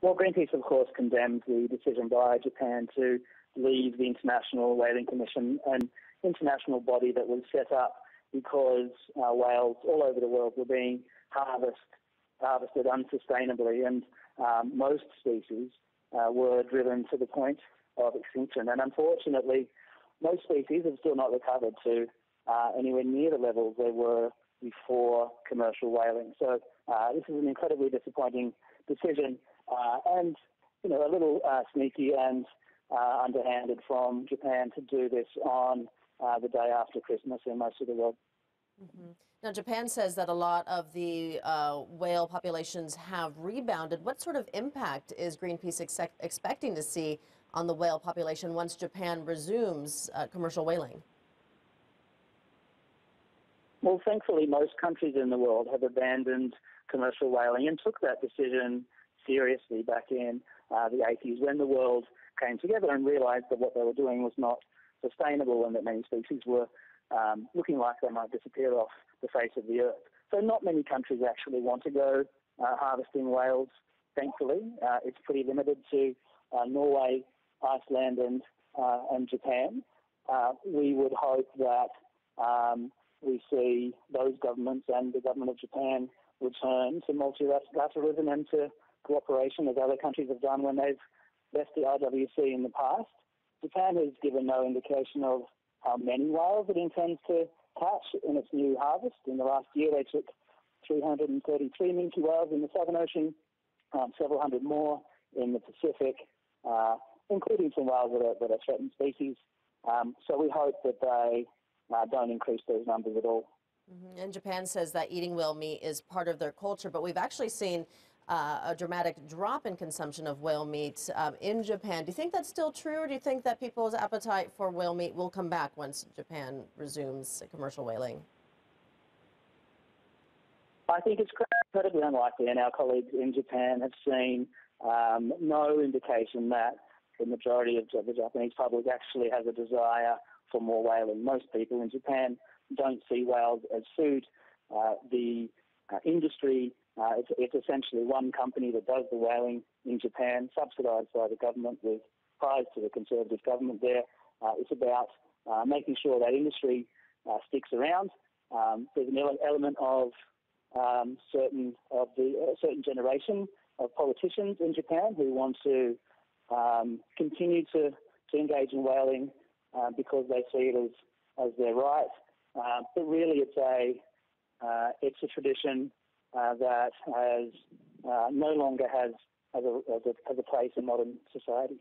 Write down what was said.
Well, Greenpeace, of course, condemned the decision by Japan to leave the International Whaling Commission, an international body that was set up because whales all over the world were being harvested unsustainably, and most species were driven to the point of extinction. And unfortunately, most species have still not recovered to anywhere near the levels they were before commercial whaling. So this is an incredibly disappointing decision, and a little sneaky and underhanded from Japan to do this on the day after Christmas in most of the world. Mm-hmm. Now, Japan says that a lot of the whale populations have rebounded. What sort of impact is Greenpeace expecting to see on the whale population once Japan resumes commercial whaling? Well, thankfully, most countries in the world have abandoned commercial whaling and took that decision seriously back in the 80s, when the world came together and realized that what they were doing was not sustainable and that many species were looking like they might disappear off the face of the earth. So not many countries actually want to go harvesting whales, thankfully. It's pretty limited to Norway, Iceland and Japan. We would hope that we see those governments and the government of Japan return to multilateralism and to cooperation, as other countries have done when they've left the IWC in the past. Japan has given no indication of how many whales it intends to catch in its new harvest. In the last year, they took 333 minke whales in the Southern Ocean, several hundred more in the Pacific, including some whales that are threatened species. So we hope that they don't increase those numbers at all. Mm-hmm. And Japan says that eating whale meat is part of their culture, but we've actually seen a dramatic drop in consumption of whale meat in Japan. Do you think that's still true, or do you think that people's appetite for whale meat will come back once Japan resumes commercial whaling? I think it's incredibly unlikely, and our colleagues in Japan have seen no indication that the majority of the Japanese public actually has a desire for more whaling. Most people in Japan don't see whales as food. The industry, it's essentially one company that does the whaling in Japan, subsidised by the government with ties to the Conservative government there. It's about making sure that industry sticks around. There's an element of certain generation of politicians in Japan who want to continue to engage in whaling because they see it as their right. But really, it's a tradition that has no longer has a place in modern society.